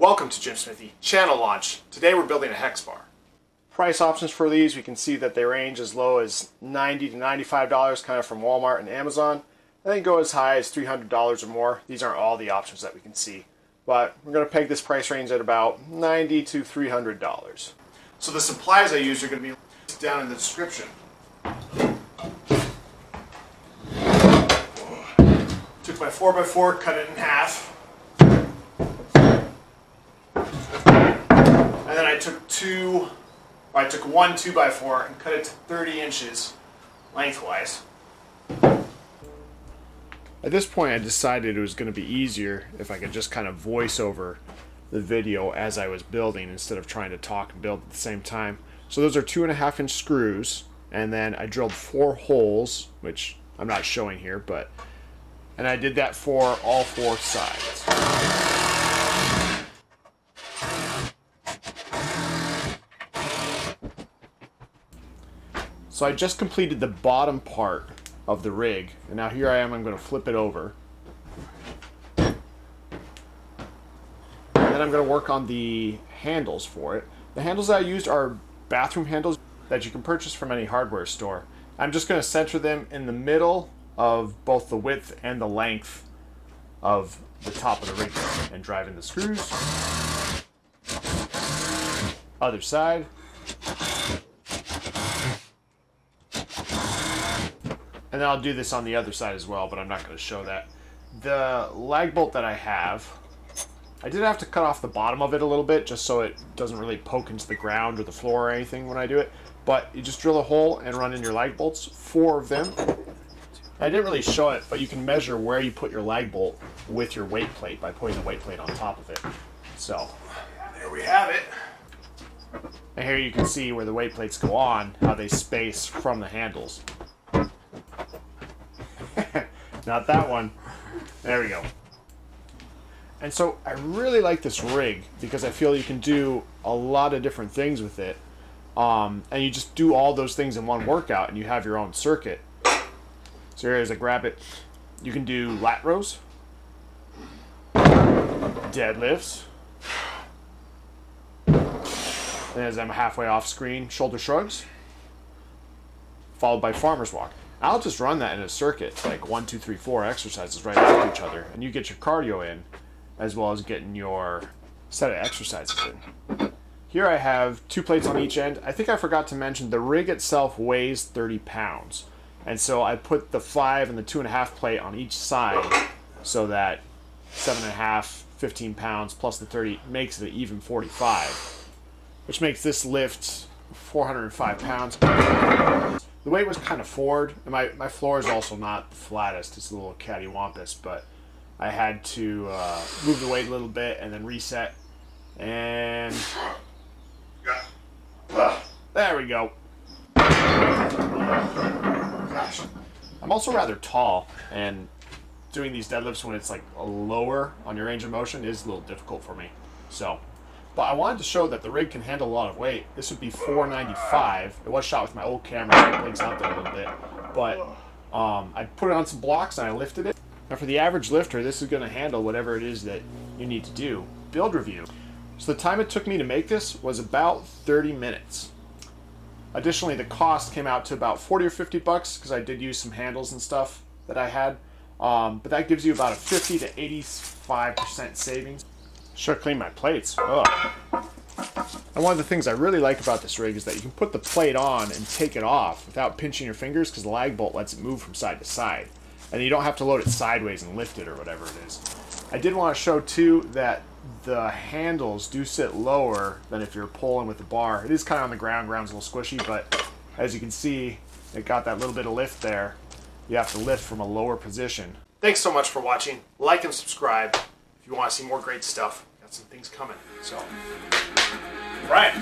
Welcome to Gymsmithy channel launch. Today we're building a Hex Bar. Price options for these, we can see that they range as low as $90 to $95 kind of from Walmart and Amazon. And they go as high as $300 or more. These aren't all the options that we can see. But we're going to peg this price range at about $90 to $300. So the supplies I use are going to be down in the description. Took my 4x4, cut it in half. And then I took one 2x4 and cut it to 30 inches lengthwise. At this point I decided it was going to be easier if I could just kind of voice over the video as I was building instead of trying to talk and build at the same time. So those are 2.5 inch screws, and then I drilled 4 holes, which I'm not showing here, and I did that for all 4 sides. So I just completed the bottom part of the rig, and now here I am, I'm going to flip it over. And then I'm going to work on the handles for it. The handles that I used are bathroom handles that you can purchase from any hardware store. I'm just going to center them in the middle of both the width and the length of the top of the rig and drive in the screws. Other side. And then I'll do this on the other side as well, but I'm not going to show that. The lag bolt that I have, I did have to cut off the bottom of it a little bit just so it doesn't really poke into the ground or the floor or anything when I do it. But you just drill a hole and run in your lag bolts, 4 of them. I didn't really show it, but you can measure where you put your lag bolt with your weight plate by putting the weight plate on top of it. So, there we have it. And here you can see where the weight plates go on, how they space from the handles. Not that one. There we go. And so I really like this rig because I feel you can do a lot of different things with it. And you just do all those things in one workout and you have your own circuit. So here as I grab it, you can do lat rows, deadlifts, and as I'm halfway off screen, shoulder shrugs, followed by farmer's walk. I'll just run that in a circuit, like 1, 2, 3, 4 exercises right after each other, and you get your cardio in, as well as getting your set of exercises in. Here I have 2 plates on each end. I think I forgot to mention the rig itself weighs 30 pounds, and so I put the 5 and the 2.5 plate on each side, so that 7.5, 15 pounds plus the 30 makes it an even 45, which makes this lift 405 pounds. The weight was kind of forward, and my floor is also not the flattest. It's a little cattywampus, but I had to move the weight a little bit and then reset. And there we go. Gosh. I'm also rather tall, and doing these deadlifts when it's like lower on your range of motion is a little difficult for me. But I wanted to show that the rig can handle a lot of weight. This would be $495. It was shot with my old camera, so it blinks out there a little bit. But I put it on some blocks and I lifted it. Now for the average lifter, this is going to handle whatever it is that you need to do. Build review. So the time it took me to make this was about 30 minutes. Additionally, the cost came out to about 40 or 50 bucks because I did use some handles and stuff that I had. But that gives you about a 50 to 85% savings. Should clean my plates. Ugh. And one of the things I really like about this rig is that you can put the plate on and take it off without pinching your fingers because the lag bolt lets it move from side to side. And you don't have to load it sideways and lift it or whatever it is. I did want to show too that the handles do sit lower than if you're pulling with the bar. It is kind of on the ground. Ground's a little squishy, but as you can see, it got that little bit of lift there. You have to lift from a lower position. Thanks so much for watching. Like and subscribe. If you want to see more great stuff, got some things coming. So, right.